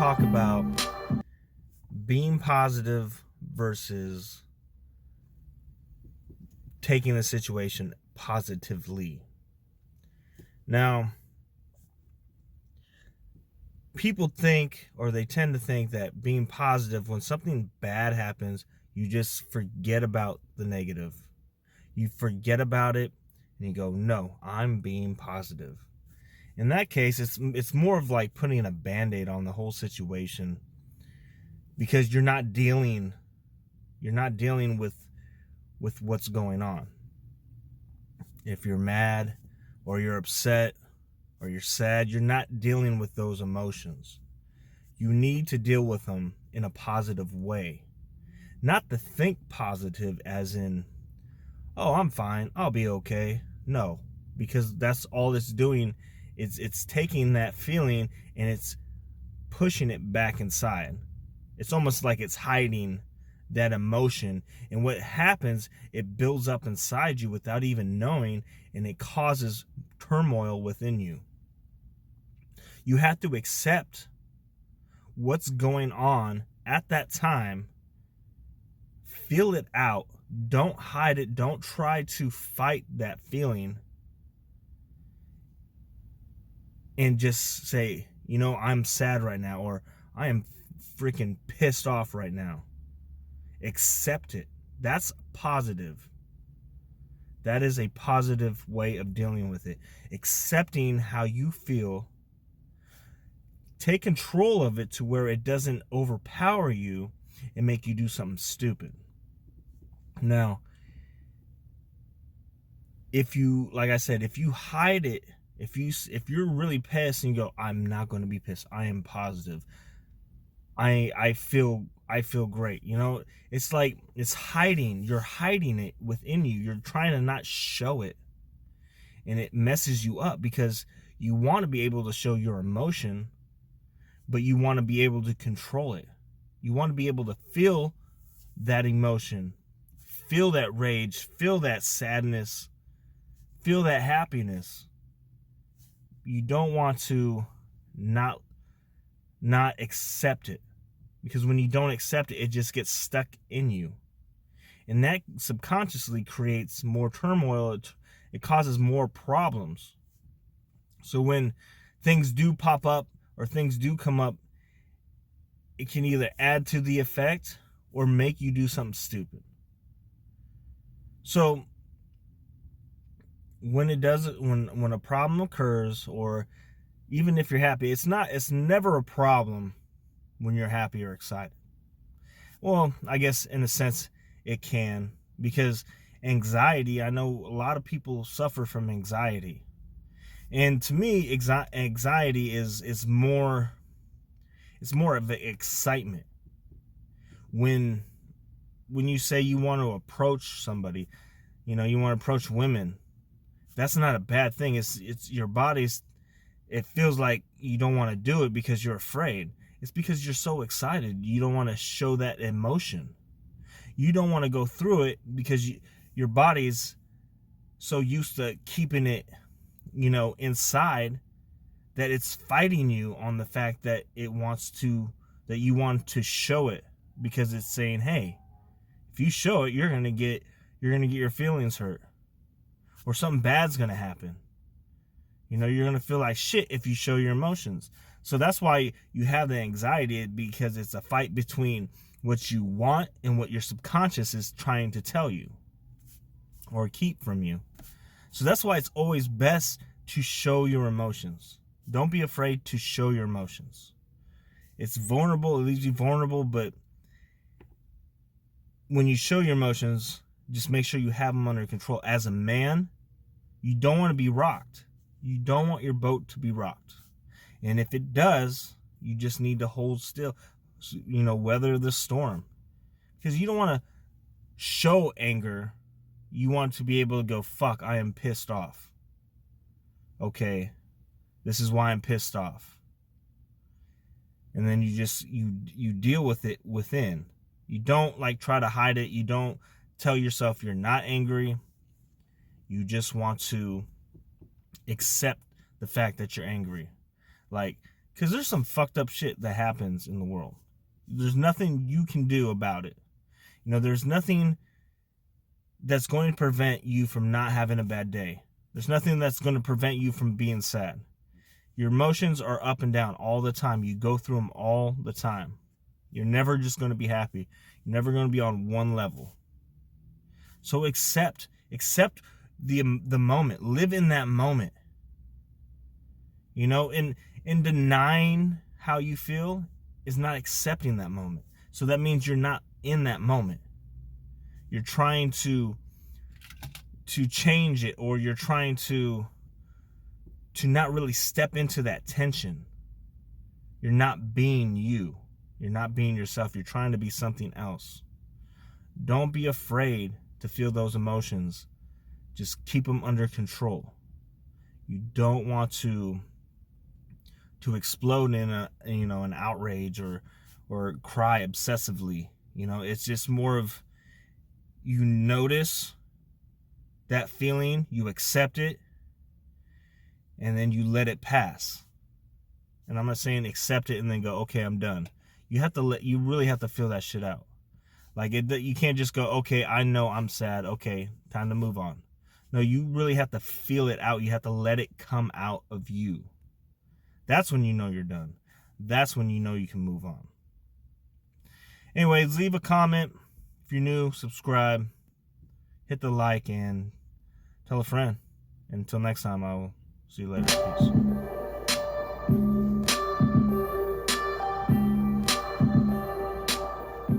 talk about being positive versus taking the situation positively. Now, people think, or they tend to think, that being positive, when something bad happens, you just forget about the negative. You forget about it and you go, no, I'm being positive. In that case, it's more of like putting a band-aid on the whole situation, because you're not dealing with what's going on. If you're mad or you're upset or you're sad, you're not dealing with those emotions. You need to deal with them in a positive way. Not to think positive as in, oh, I'm fine, I'll be okay. No, because that's all it's doing. It's taking that feeling and it's pushing it back inside. It's almost like it's hiding that emotion. And what happens, it builds up inside you without even knowing, and it causes turmoil within you. You have to accept what's going on at that time. Feel it out. Don't hide it. Don't try to fight that feeling. And just say, I'm sad right now, or I am freaking pissed off right now. Accept it. That's positive. That is a positive way of dealing with it. Accepting how you feel. Take control of it to where it doesn't overpower you and make you do something stupid. Now, if you hide it, if you're really pissed and you go, I'm not going to be pissed, I am positive, I feel great, it's like it's hiding. You're hiding it within you. You're trying to not show it, and it messes you up because you want to be able to show your emotion, but you want to be able to control it. You want to be able to feel that emotion, feel that rage, feel that sadness, feel that happiness. You don't want to not accept it, because when you don't accept it, it just gets stuck in you, and that subconsciously creates more turmoil. It causes more problems. So when things do pop up or things do come up, it can either add to the effect or make you do something stupid. So when a problem occurs, or even if you're happy, it's never a problem when you're happy or excited. Well, I guess in a sense it can, because anxiety, I know a lot of people suffer from anxiety. And to me, anxiety is more of the excitement. When you say you want to approach somebody, you want to approach women, that's not a bad thing. It's your body's, it feels like you don't want to do it because you're afraid. It's because you're so excited. You don't want to show that emotion. You don't want to go through it because your body's so used to keeping it, inside, that it's fighting you on the fact that you want to show it, because it's saying, hey, if you show it, you're gonna get your feelings hurt, or something bad's gonna happen. You're gonna feel like shit if you show your emotions. So that's why you have the anxiety, because it's a fight between what you want and what your subconscious is trying to tell you or keep from you. So that's why it's always best to show your emotions. Don't be afraid to show your emotions. It's vulnerable, it leaves you vulnerable, but when you show your emotions, just make sure you have them under control. As a man, you don't want to be rocked. You don't want your boat to be rocked. And if it does, you just need to hold still, weather the storm. Because you don't want to show anger. You want to be able to go, fuck, I am pissed off. Okay, this is why I'm pissed off. And then you deal with it within. You don't try to hide it. You don't tell yourself you're not angry. You just want to accept the fact that you're angry. Like, Because there's some fucked up shit that happens in the world. There's nothing you can do about it. You know, there's nothing that's going to prevent you from not having a bad day. There's nothing that's going to prevent you from being sad. Your emotions are up and down all the time. You go through them all the time. You're never just going to be happy. You're never going to be on one level. So accept the moment. Live in that moment. You know, in denying how you feel is not accepting that moment. So that means you're not in that moment. You're trying to change it, or you're trying to not really step into that tension. You're not being you. You're not being yourself. You're trying to be something else. Don't be afraid to feel those emotions. Just keep them under control. You don't want to explode in an outrage or cry obsessively. You know, it's just more of, you notice that feeling, you accept it, and then you let it pass. And I'm not saying accept it and then go, okay, I'm done. You really have to feel that shit out. Like, you can't just go, okay, I know I'm sad. Okay, time to move on. No, you really have to feel it out. You have to let it come out of you. That's when you know you're done. That's when you know you can move on. Anyways, leave a comment. If you're new, subscribe. Hit the like and tell a friend. And until next time, I will see you later. Peace.